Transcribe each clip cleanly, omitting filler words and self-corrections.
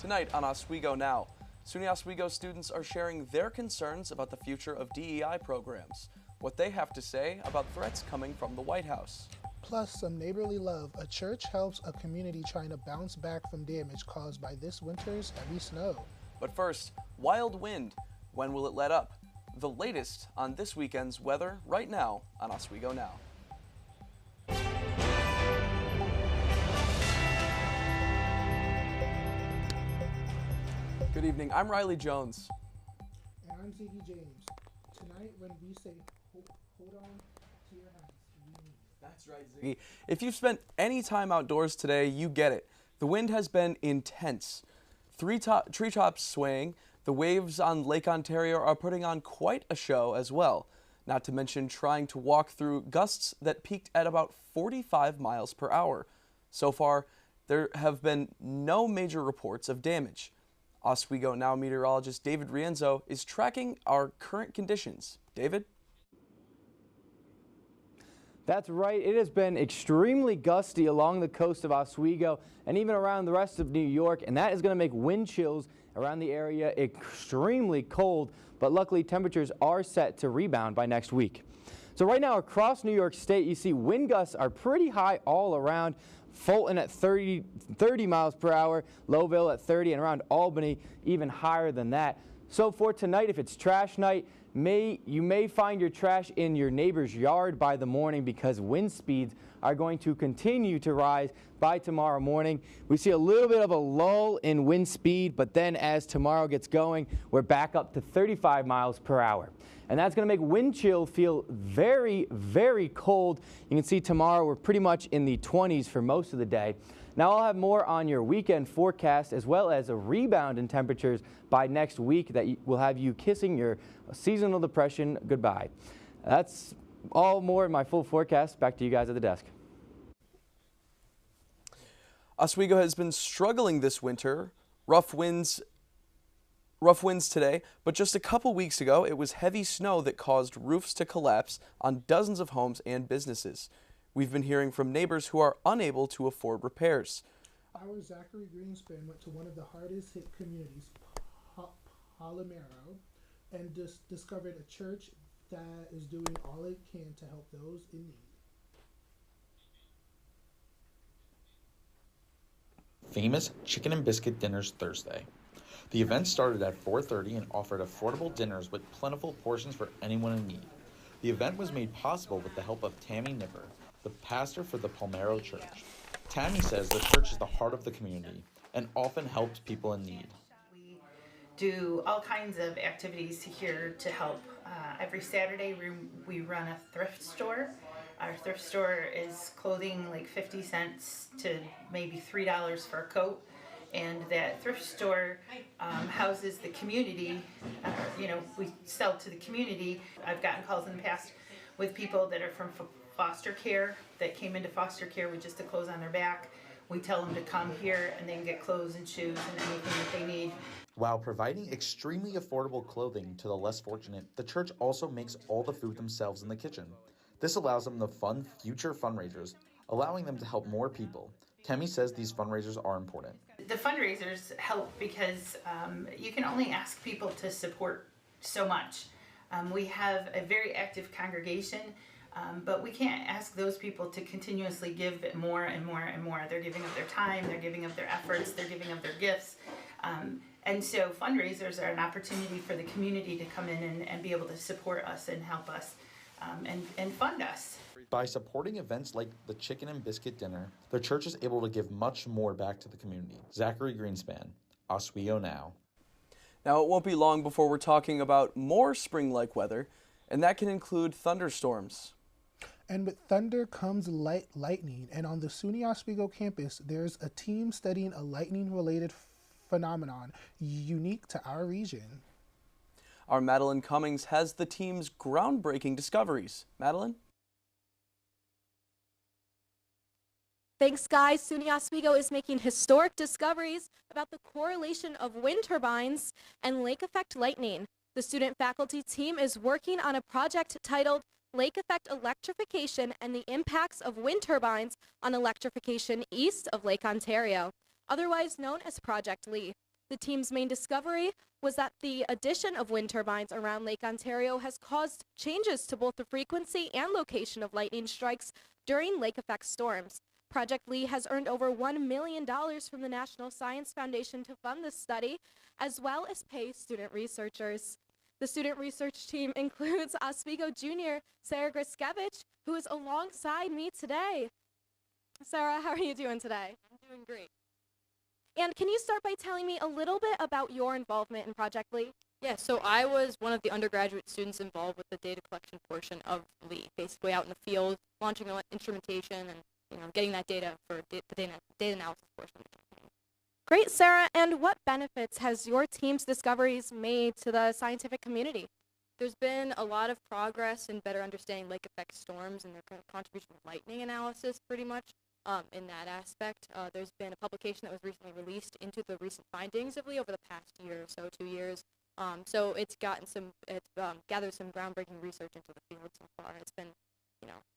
Tonight on Oswego Now, SUNY Oswego students are sharing their concerns about the future of DEI programs, what they have to say about threats coming from the White House. Plus, some neighborly love. A church helps a community trying to bounce back from damage caused by this winter's heavy snow. But first, wild wind. When will it let up? The latest on this weekend's weather right now on Oswego Now. Good evening, I'm Riley Jones. And I'm Ziggy James. Tonight when we say hold on to your hats, we mean it. That's right, Ziggy. If you've spent any time outdoors today, you get it. The wind has been intense. Treetops swaying, the waves on Lake Ontario are putting on quite a show as well. Not to mention trying to walk through gusts that peaked at about 45 miles per hour. So far, there have been no major reports of damage. Oswego Now meteorologist David Rienzo is tracking our current conditions. David? That's right. It has been extremely gusty along the coast of Oswego and even around the rest of New York, and that is going to make wind chills around the area extremely cold, but luckily temperatures are set to rebound by next week. So right now across New York State, you see wind gusts are pretty high all around. Fulton at 30 miles per hour, Lowville at 30, and around Albany even higher than that. So for tonight, if it's trash night, you may find your trash in your neighbor's yard by the morning because wind speeds are going to continue to rise by tomorrow morning. We see a little bit of a lull in wind speed, but then as tomorrow gets going, we're back up to 35 miles per hour. And that's going to make wind chill feel very, very cold. You can see tomorrow we're pretty much in the 20s for most of the day. Now I'll have more on your weekend forecast as well as a rebound in temperatures by next week that will have you kissing your seasonal depression goodbye. That's all more in my full forecast. Back to you guys at the desk. Oswego has been struggling this winter. Rough winds today, but just a couple weeks ago, it was heavy snow that caused roofs to collapse on dozens of homes and businesses. We've been hearing from neighbors who are unable to afford repairs. Our Zachary Greenspan went to one of the hardest hit communities, Palomero, and discovered a church that is doing all it can to help those in need. Famous chicken and biscuit dinners Thursday. The event started at 4:30 and offered affordable dinners with plentiful portions for anyone in need. The event was made possible with the help of Tammy Nipper, the pastor for the Palomero Church. Tammy says the church is the heart of the community and often helps people in need. We do all kinds of activities here to help. Every Saturday we run a thrift store. Our thrift store is clothing like 50 cents to maybe $3 for a coat. And that thrift store houses the community. We sell to the community. I've gotten calls in the past with people that are from foster care that came into foster care with just the clothes on their back. We tell them to come here and they can get clothes and shoes and anything that they need. While providing extremely affordable clothing to the less fortunate, the church also makes all the food themselves in the kitchen. This allows them to fund future fundraisers, allowing them to help more people. Tammy says these fundraisers are important. The fundraisers help because you can only ask people to support so much. We have a very active congregation, but we can't ask those people to continuously give more and more and more. They're giving up their time, they're giving up their efforts, they're giving up their gifts. And so fundraisers are an opportunity for the community to come in and be able to support us and help us and fund us. By supporting events like the Chicken and Biscuit Dinner, the church is able to give much more back to the community. Zachary Greenspan, Oswego Now. Now, it won't be long before we're talking about more spring-like weather, and that can include thunderstorms. And with thunder comes lightning, and on the SUNY Oswego campus, there's a team studying a lightning-related phenomenon unique to our region. Our Madeline Cummings has the team's groundbreaking discoveries. Madeline? Thanks, guys. SUNY Oswego is making historic discoveries about the correlation of wind turbines and lake effect lightning. The student faculty team is working on a project titled Lake Effect Electrification and the Impacts of Wind Turbines on Electrification East of Lake Ontario, otherwise known as Project Lee. The team's main discovery was that the addition of wind turbines around Lake Ontario has caused changes to both the frequency and location of lightning strikes during lake effect storms. Project Lee has earned over $1 million from the National Science Foundation to fund this study, as well as pay student researchers. The student research team includes Oswego Junior Sarah Griskevich, who is alongside me today. Sarah, how are you doing today? I'm doing great. And can you start by telling me a little bit about your involvement in Project Lee? Yeah, so I was one of the undergraduate students involved with the data collection portion of Lee, basically out in the field, launching instrumentation and getting that data for the data analysis portion of the campaign. Great, Sarah. And what benefits has your team's discoveries made to the scientific community? There's been a lot of progress in better understanding lake effect storms and their contribution to lightning analysis, pretty much. In that aspect, there's been a publication that was recently released into the recent findings of Lee over the past year or so, 2 years. So it's gathered some groundbreaking research into the field so far. It's been,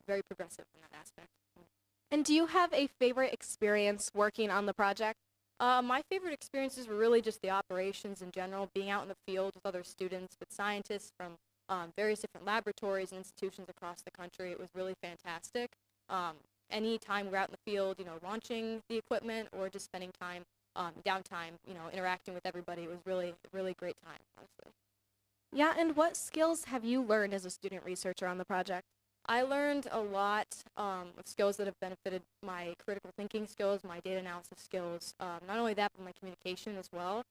very progressive in that aspect. And do you have a favorite experience working on the project? My favorite experiences were really just the operations in general, being out in the field with other students, with scientists from various different laboratories and institutions across the country. It was really fantastic. Any time we're out in the field, launching the equipment or just spending time, downtime, interacting with everybody, it was really, really great time, honestly. Yeah, and what skills have you learned as a student researcher on the project? I learned a lot of skills that have benefited my critical thinking skills, my data analysis skills, not only that, but my communication as well.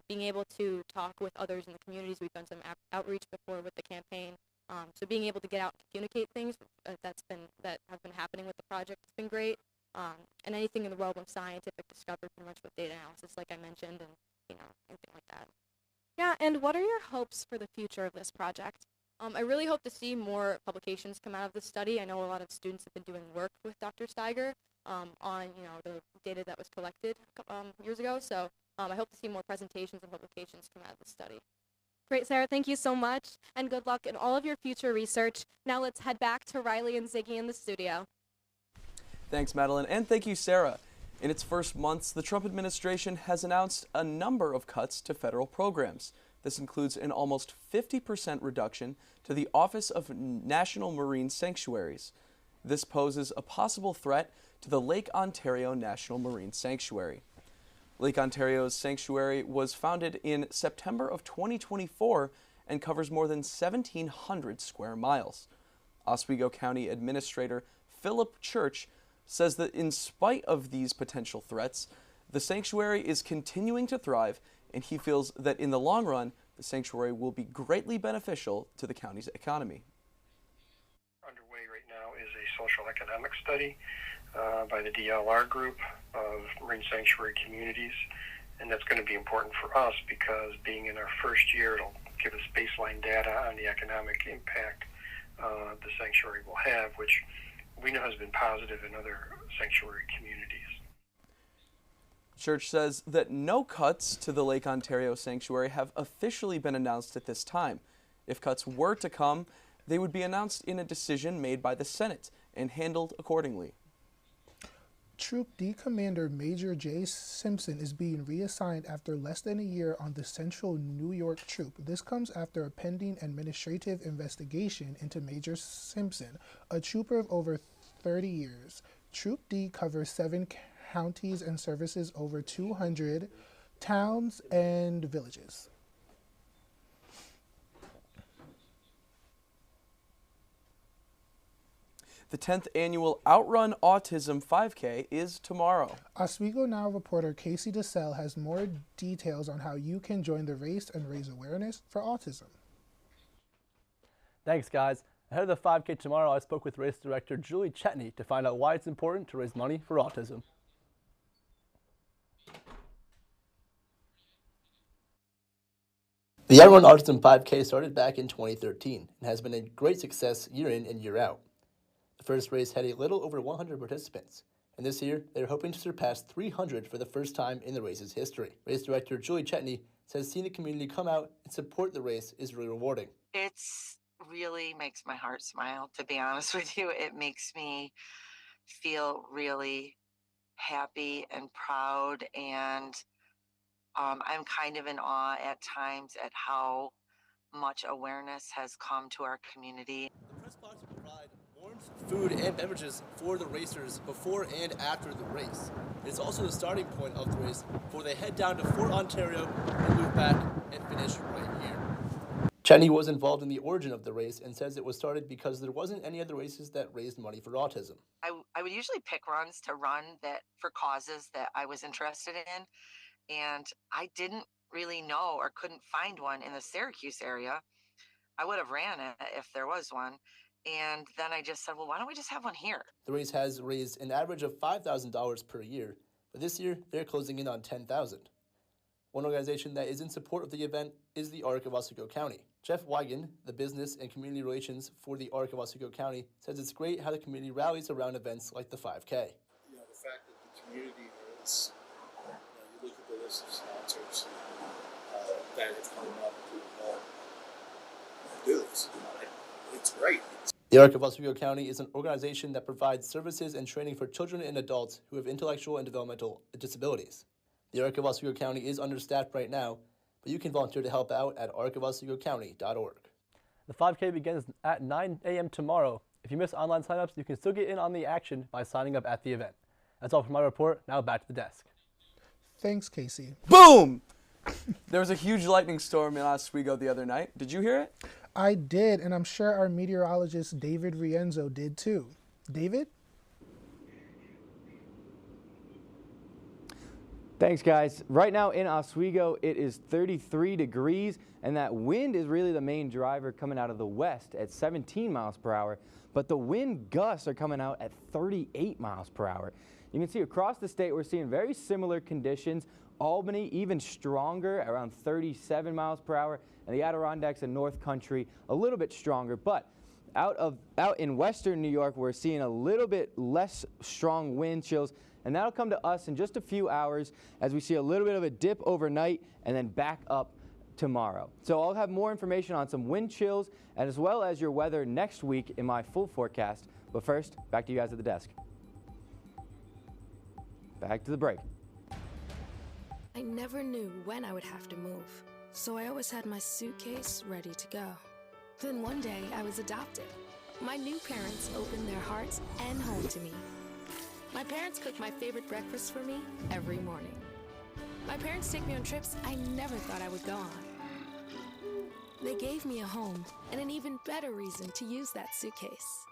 Being able to talk with others in the communities. We've done some outreach before with the campaign. So being able to get out and communicate things that have been happening with the project has been great. And anything in the realm of scientific discovery, pretty much with data analysis, like I mentioned, and anything like that. Yeah, and what are your hopes for the future of this project? I really hope to see more publications come out of this study. I know a lot of students have been doing work with Dr. Steiger on the data that was collected years ago. So I hope to see more presentations and publications come out of this study. Great, Sarah. Thank you so much, and good luck in all of your future research. Now let's head back to Riley and Ziggy in the studio. Thanks, Madeline, and thank you, Sarah. In its first months, the Trump administration has announced a number of cuts to federal programs. This includes an almost 50% reduction to the Office of National Marine Sanctuaries. This poses a possible threat to the Lake Ontario National Marine Sanctuary. Lake Ontario's sanctuary was founded in September of 2024 and covers more than 1,700 square miles. Oswego County Administrator Philip Church says that in spite of these potential threats, the sanctuary is continuing to thrive, and he feels that in the long run, the sanctuary will be greatly beneficial to the county's economy. Underway right now is a social economic study by the DLR group of marine sanctuary communities, and that's going to be important for us because being in our first year, it'll give us baseline data on the economic impact the sanctuary will have, which we know has been positive in other sanctuary communities. Church says that no cuts to the Lake Ontario Sanctuary have officially been announced at this time. If cuts were to come, they would be announced in a decision made by the Senate and handled accordingly. Troop D Commander Major J. Simpson is being reassigned after less than a year on the Central New York Troop. This comes after a pending administrative investigation into Major Simpson, a trooper of over 30 years. Troop D covers 7 counties and services over 200 towns and villages. The 10th annual Outrun Autism 5K is tomorrow. Oswego Now reporter Casey DeSalle has more details on how you can join the race and raise awareness for autism. Thanks, guys. Ahead of the 5K tomorrow, I spoke with race director Julie Chetney to find out why it's important to raise money for autism. The Outrun Autism 5K started back in 2013 and has been a great success year in and year out. The first race had a little over 100 participants, and this year they're hoping to surpass 300 for the first time in the race's history. Race director Julie Chetney says seeing the community come out and support the race is really rewarding. It's really makes my heart smile, to be honest with you. It makes me feel really happy and proud, and I'm kind of in awe at times at how much awareness has come to our community. The press box will provide warm food and beverages for the racers before and after the race. It's also the starting point of the race before they head down to Fort Ontario and move back and finish right here. Cheney was involved in the origin of the race and says it was started because there wasn't any other races that raised money for autism. I would usually pick runs to run that for causes that I was interested in, and I didn't really know or couldn't find one in the Syracuse area. I would have ran it if there was one. And then I just said, well, why don't we just have one here? The race has raised an average of $5,000 per year, but this year they're closing in on $10,000. One organization that is in support of the event is the Arc of Oswego County. Jeff Wigan, the business and community relations for the Arc of Oswego County, says it's great how the community rallies around events like the 5K. You know, the fact that the community is, you look at the list of sponsors that have come up to do this. It's great. The Arc of Oswego County is an organization that provides services and training for children and adults who have intellectual and developmental disabilities. The Arc of Oswego County is understaffed right now, but you can volunteer to help out at arcofoswegocounty.org. The 5K begins at 9 a.m. tomorrow. If you miss online signups, you can still get in on the action by signing up at the event. That's all for my report. Now back to the desk. Thanks, Casey. Boom! There was a huge lightning storm in Oswego the other night. Did you hear it? I did, and I'm sure our meteorologist David Rienzo did too. David? Thanks, guys. Right now in Oswego, it is 33 degrees, and that wind is really the main driver coming out of the west at 17 miles per hour, but the wind gusts are coming out at 38 miles per hour. You can see across the state, we're seeing very similar conditions. Albany, even stronger, around 37 miles per hour, and the Adirondacks and North Country, a little bit stronger, but out in western New York, we're seeing a little bit less strong wind chills, and that'll come to us in just a few hours as we see a little bit of a dip overnight and then back up tomorrow. So I'll have more information on some wind chills and as well as your weather next week in my full forecast. But first, back to you guys at the desk. Back to the break. I never knew when I would have to move, so I always had my suitcase ready to go. Then one day I was adopted. My new parents opened their hearts and home to me. My parents cook my favorite breakfast for me every morning. My parents take me on trips I never thought I would go on. They gave me a home and an even better reason to use that suitcase.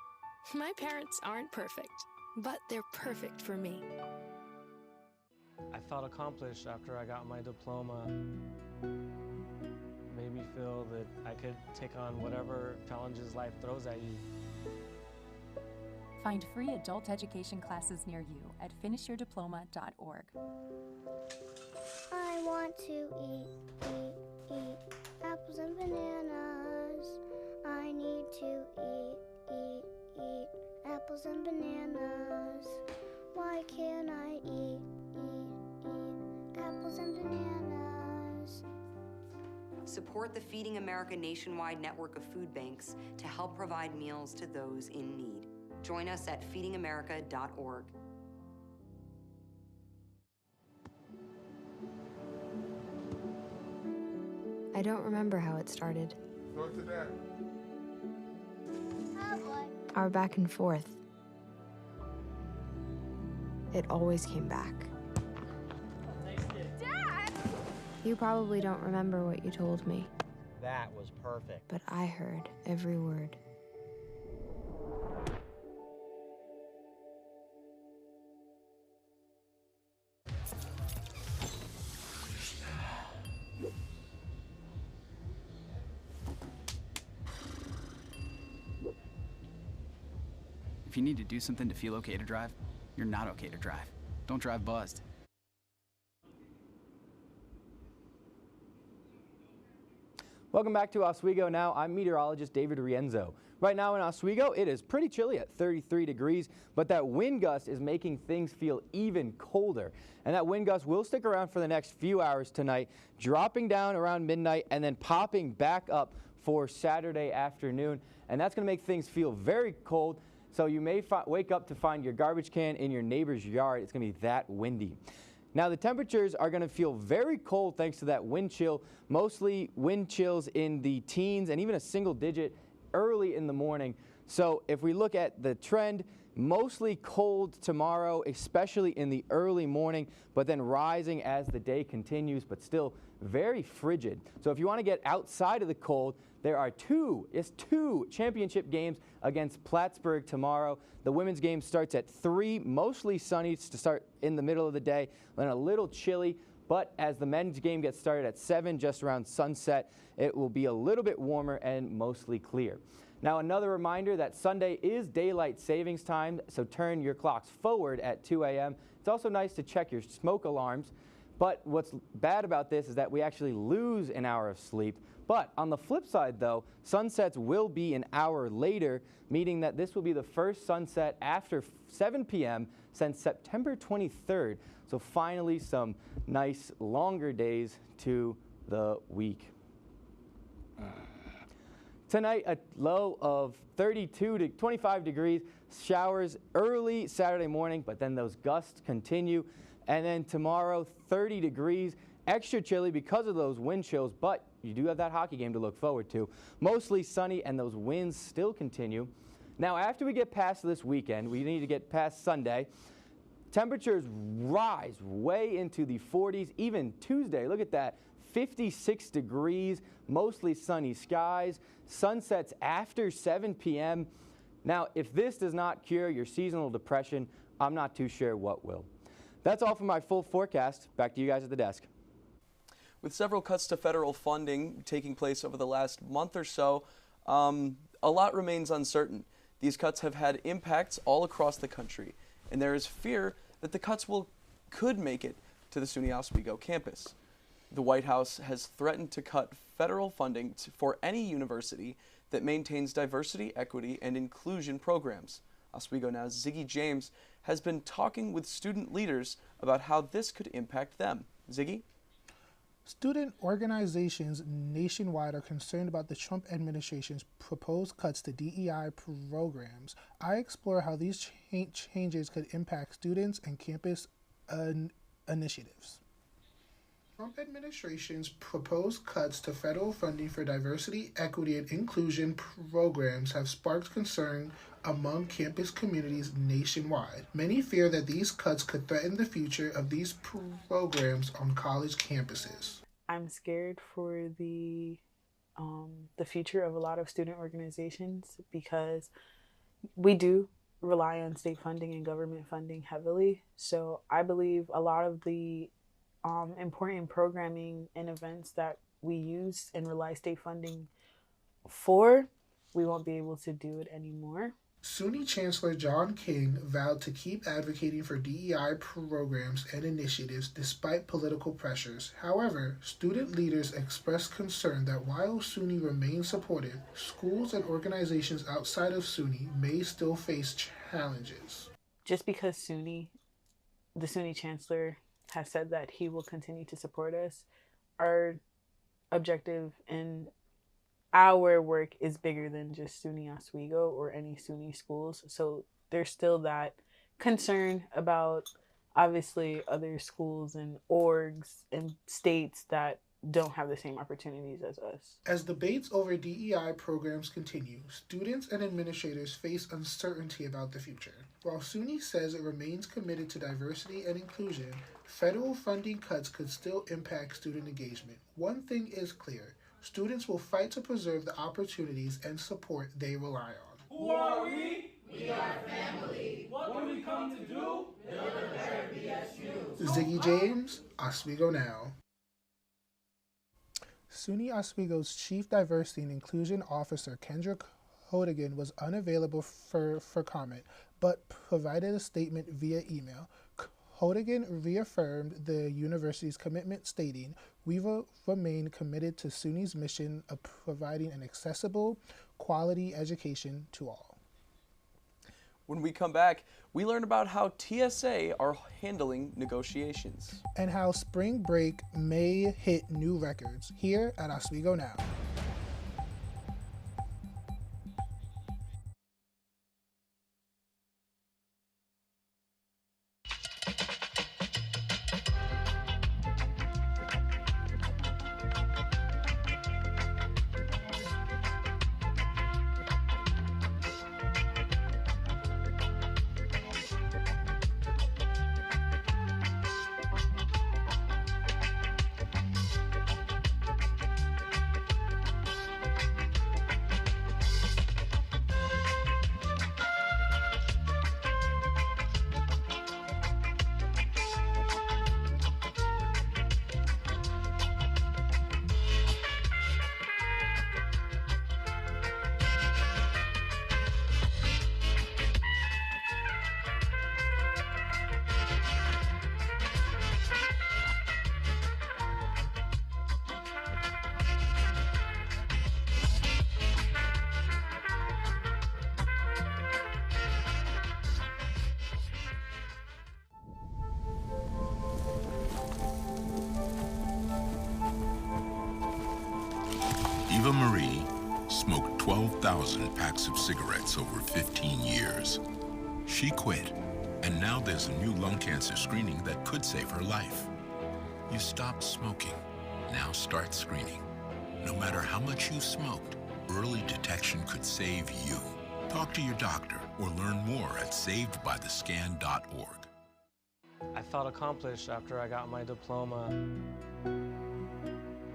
My parents aren't perfect, but they're perfect for me. I felt accomplished after I got my diploma. Made me feel that I could take on whatever challenges life throws at you. Find free adult education classes near you at finishyourdiploma.org. I want to eat apples and bananas. I need to eat apples and bananas. Why can't I eat apples and bananas? Support the Feeding America nationwide network of food banks to help provide meals to those in need. Join us at feedingamerica.org. I don't remember how it started. Go to that. Oh boy. Our back and forth. It always came back. Dad! You probably don't remember what you told me, That was perfect. but I heard every word. If you need to do something to feel okay to drive, you're not okay to drive. Don't drive buzzed. Welcome back to Oswego Now. I'm meteorologist David Rienzo. Right now in Oswego, it is pretty chilly at 33 degrees, but that wind gust is making things feel even colder. And that wind gust will stick around for the next few hours tonight, dropping down around midnight and then popping back up for Saturday afternoon. And that's going to make things feel very cold. So you may wake up to find your garbage can in your neighbor's yard. It's going to be that windy. Now, the temperatures are going to feel very cold thanks to that wind chill, mostly wind chills in the teens and even a single digit early in the morning. So if we look at the trend, mostly cold tomorrow, especially in the early morning, but then rising as the day continues, but still very frigid. So if you want to get outside of the cold, there are two championship games against Plattsburgh tomorrow. The women's game starts at 3, mostly sunny to start in the middle of the day, then a little chilly. But as the men's game gets started at 7, just around sunset, it will be a little bit warmer and mostly clear. Now, another reminder that Sunday is daylight savings time, so turn your clocks forward at 2 a.m. It's also nice to check your smoke alarms. But what's bad about this is that we actually lose an hour of sleep. But on the flip side, though, sunsets will be an hour later, meaning that this will be the first sunset after 7 p.m. since September 23rd. So finally, some nice longer days to the week. Tonight, a low of 32 to 25 degrees. Showers early Saturday morning, but then those gusts continue. And then tomorrow, 30 degrees. Extra chilly because of those wind chills, but you do have that hockey game to look forward to. Mostly sunny, and those winds still continue. Now, after we get past this weekend, we need to get past Sunday. Temperatures rise way into the 40s, even Tuesday. Look at that, 56 degrees, mostly sunny skies. Sunsets after 7 p.m. Now, if this does not cure your seasonal depression, I'm not too sure what will. That's all for my full forecast. Back to you guys at the desk. With several cuts to federal funding taking place over the last month or so, a lot remains uncertain. These cuts have had impacts all across the country, and there is fear that the cuts could make it to the SUNY Oswego campus. The White House has threatened to cut federal funding for any university that maintains diversity, equity, and inclusion programs. Oswego Now's Ziggy James has been talking with student leaders about how this could impact them. Ziggy? Student organizations nationwide are concerned about the Trump administration's proposed cuts to DEI programs. I explore how these changes could impact students and campus initiatives. Trump administration's proposed cuts to federal funding for diversity, equity, and inclusion programs have sparked concern among campus communities nationwide. Many fear that these cuts could threaten the future of these programs on college campuses. I'm scared for the future of a lot of student organizations because we do rely on state funding and government funding heavily. So I believe a lot of the important programming and events that we use and rely state funding for, we won't be able to do it anymore. SUNY Chancellor John King vowed to keep advocating for DEI programs and initiatives despite political pressures. However, student leaders expressed concern that while SUNY remains supportive, schools and organizations outside of SUNY may still face challenges. Just because the SUNY Chancellor has said that he will continue to support us, our objective and our work is bigger than just SUNY Oswego or any SUNY schools. So there's still that concern about obviously other schools and orgs and states that don't have the same opportunities as us. As debates over DEI programs continue, students and administrators face uncertainty about the future. While SUNY says it remains committed to diversity and inclusion, federal funding cuts could still impact student engagement. One thing is clear: students will fight to preserve the opportunities and support they rely on. Who are we? We are family. What do we come to do? Build a better BSU. Ziggy James, Oswego Now. SUNY Oswego's Chief Diversity and Inclusion Officer, Kendra Hodigan, was unavailable for comment, but provided a statement via email. Hodigan reaffirmed the university's commitment, stating, "We will remain committed to SUNY's mission of providing an accessible, quality education to all." When we come back, we learn about how TSA are handling negotiations. And how spring break may hit new records here at Oswego Now. Eva Marie smoked 12,000 packs of cigarettes over 15 years. She quit, and now there's a new lung cancer screening that could save her life. You stopped smoking. Now start screening. No matter how much you smoked, early detection could save you. Talk to your doctor or learn more at savedbythescan.org. I felt accomplished after I got my diploma.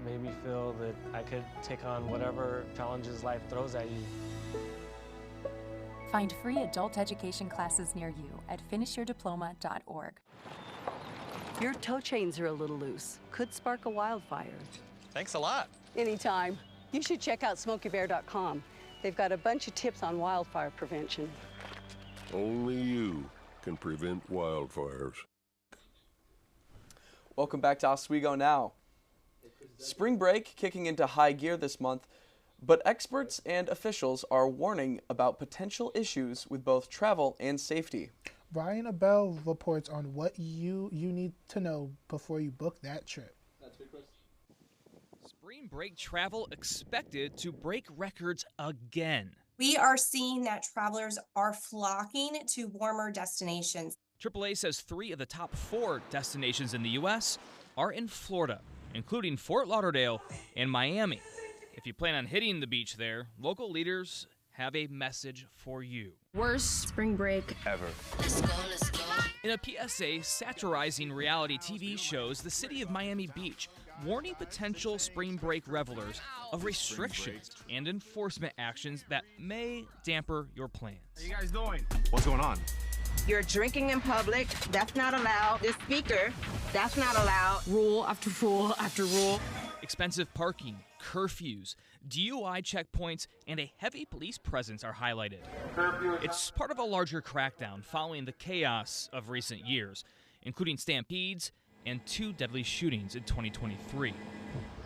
Made me feel that I could take on whatever challenges life throws at you. Find free adult education classes near you at finishyourdiploma.org. Your tow chains are a little loose. Could spark a wildfire. Thanks a lot. Anytime. You should check out SmokeyBear.com. They've got a bunch of tips on wildfire prevention. Only you can prevent wildfires. Welcome back to Oswego Now. Spring break kicking into high gear this month, but experts and officials are warning about potential issues with both travel and safety. Ryan Abell reports on what you need to know before you book that trip. Spring break travel expected to break records again. We are seeing that travelers are flocking to warmer destinations. AAA says 3 of the top 4 destinations in the U.S. are in Florida, including Fort Lauderdale and Miami. If you plan on hitting the beach there, local leaders have a message for you. Worst spring break ever. In a PSA satirizing reality TV shows the city of Miami Beach, warning potential spring break revelers of restrictions and enforcement actions that may damper your plans. How you guys doing? What's going on? You're drinking in public, that's not allowed. This speaker, that's not allowed. Rule after rule after rule. Expensive parking, curfews, DUI checkpoints, and a heavy police presence are highlighted. It's part of a larger crackdown following the chaos of recent years, including stampedes and 2 deadly shootings in 2023.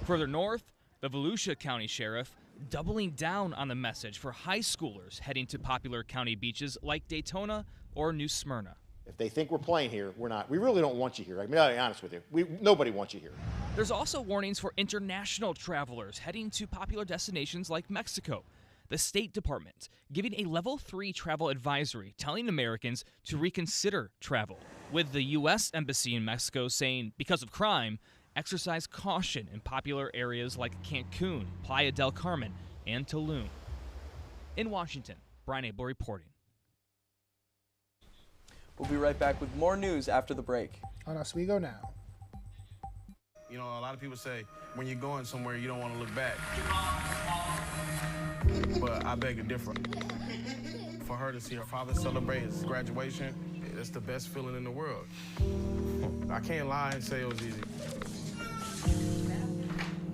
Further north, the Volusia County Sheriff doubling down on the message for high schoolers heading to popular county beaches like Daytona or New Smyrna. If they think we're playing here, we're not. We really don't want you here. I'm going to be honest with you. Nobody wants you here. There's also warnings for international travelers heading to popular destinations like Mexico. The State Department giving a level 3 travel advisory telling Americans to reconsider travel, with the U.S. Embassy in Mexico saying, because of crime, exercise caution in popular areas like Cancun, Playa del Carmen, and Tulum. In Washington, Brian Abel reporting. We'll be right back with more news after the break. On Oswego Now. You know, a lot of people say when you're going somewhere, you don't want to look back. But I beg to differ. For her to see her father celebrate his graduation, it's the best feeling in the world. I can't lie and say it was easy.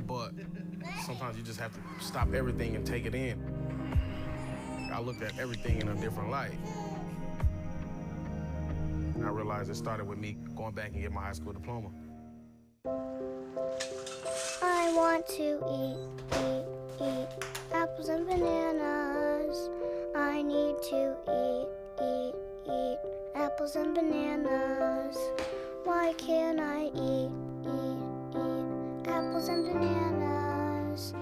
But sometimes you just have to stop everything and take it in. I looked at everything in a different light. And I realized it started with me going back and getting my high school diploma. I want to eat apples and bananas. I need to eat apples and bananas. Why can't I eat apples and bananas?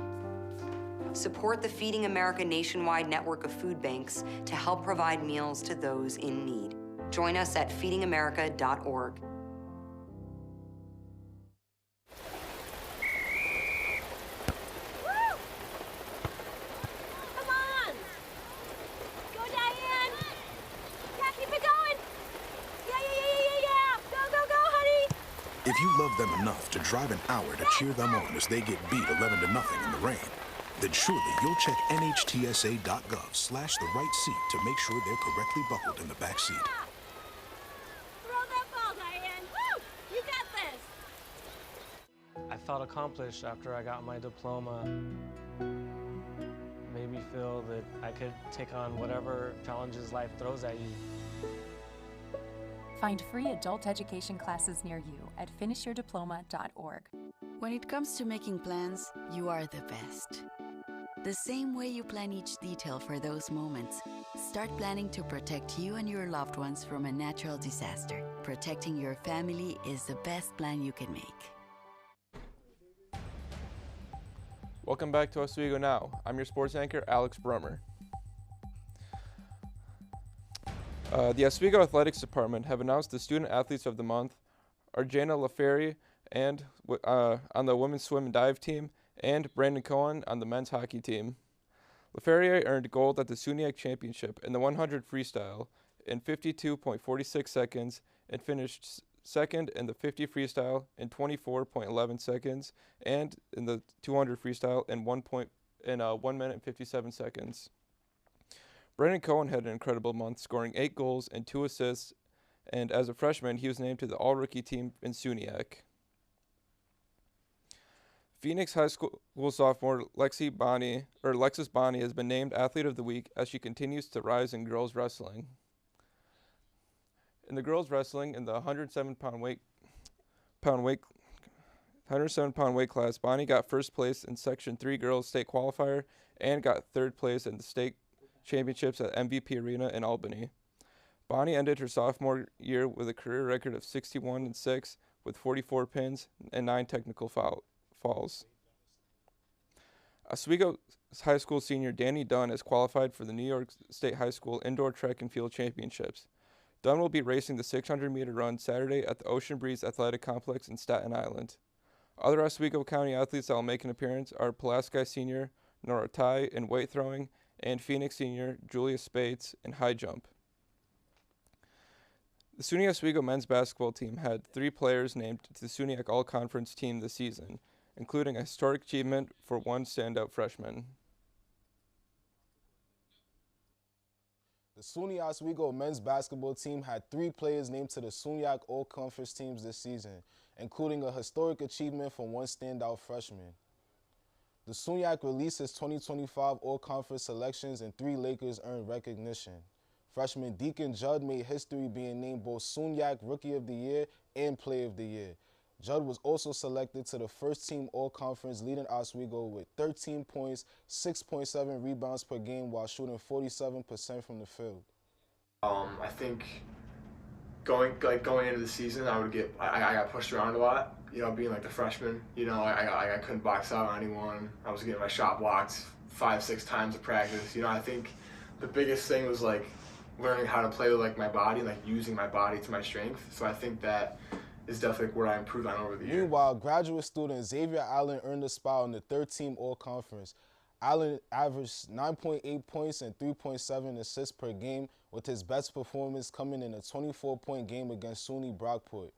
Support the Feeding America nationwide network of food banks to help provide meals to those in need. Join us at feedingamerica.org. If you love them enough to drive an hour to cheer them on as they get beat 11-0 in the rain, then surely you'll check nhtsa.gov/the right seat to make sure they're correctly buckled in the back seat. Throw that ball, Diane. Woo! You got this. I felt accomplished after I got my diploma. Made me feel that I could take on whatever challenges life throws at you. Find free adult education classes near you at finishyourdiploma.org. When it comes to making plans, you are the best. The same way you plan each detail for those moments, start planning to protect you and your loved ones from a natural disaster. Protecting your family is the best plan you can make. Welcome back to Oswego Now. I'm your sports anchor, Alex Brummer. The Oswego Athletics Department have announced the Student Athletes of the Month are Jana LaFerry and on the women's swim and dive team, and Brandon Cohen on the men's hockey team. LaFerrier earned gold at the SUNYAC Championship in the 100 freestyle in 52.46 seconds and finished second in the 50 freestyle in 24.11 seconds and in the 200 freestyle in 1 minute and 57 seconds. Brandon Cohen had an incredible month, scoring 8 goals and 2 assists, and as a freshman, he was named to the All-Rookie team in SUNYAC. Phoenix High School sophomore Lexis Bonney has been named Athlete of the Week as she continues to rise in girls wrestling. In the girls wrestling, in the 107-pound weight class, Bonnie got first place in Section 3 girls state qualifier and got third place in the state championships at MVP Arena in Albany. Bonnie ended her sophomore year with a career record of 61-6 with 44 pins and 9 technical falls. Oswego High School senior Danny Dunn has qualified for the New York State High School Indoor Track and Field Championships. Dunn will be racing the 600-meter run Saturday at the Ocean Breeze Athletic Complex in Staten Island. Other Oswego County athletes that will make an appearance are Pulaski senior Nora Tai in weight throwing and Phoenix senior Julia Spates in high jump. The SUNY Oswego men's basketball team had 3 players named to the SUNYAC All-Conference team this season, including a historic achievement for one standout freshman. The SUNY Oswego men's basketball team had 3 players named to the SUNYAC All-Conference teams this season, including a historic achievement from one standout freshman. The SUNYAC released its 2025 All-Conference selections and 3 Lakers earned recognition. Freshman Deacon Judd made history being named both SUNYAC Rookie of the Year and Player of the Year. Judd was also selected to the first-team All-Conference leading Oswego with 13 points, 6.7 rebounds per game while shooting 47% from the field. I think going into the season, I got pushed around a lot. You know, being like the freshman, you know, I couldn't box out on anyone. I was getting my shot blocked 5-6 times a practice. You know, I think the biggest thing was like learning how to play with like my body, like using my body to my strength. So I think that is definitely what I improved on over the years. Meanwhile, graduate student Xavier Allen earned a spot on the third-team All-Conference. Allen averaged 9.8 points and 3.7 assists per game, with his best performance coming in a 24-point game against SUNY Brockport.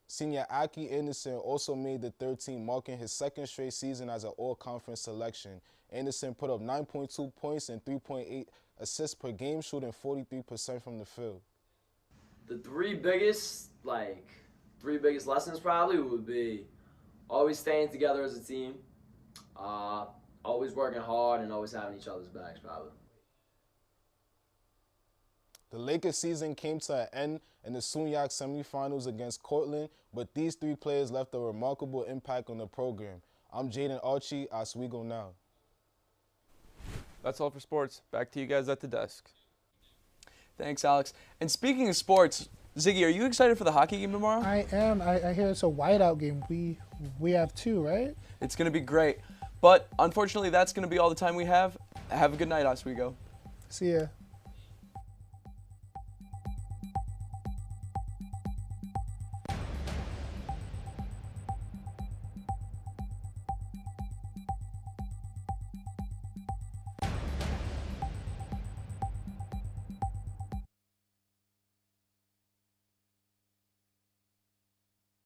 Senior Aki Anderson also made the third team, marking his second straight season as an All-Conference selection. Anderson put up 9.2 points and 3.8 assists per game, shooting 43% from the field. The three biggest lessons probably would be always staying together as a team, always working hard, and always having each other's backs probably. The Lakers season came to an end in the SUNYAC semifinals against Cortland, but these 3 players left a remarkable impact on the program. I'm Jaden Archie, Oswego Now. That's all for sports. Back to you guys at the desk. Thanks, Alex. And speaking of sports, Ziggy, are you excited for the hockey game tomorrow? I am. I hear it's a whiteout game. We have 2, right? It's going to be great. But unfortunately, that's going to be all the time we have. Have a good night, Oswego. See ya.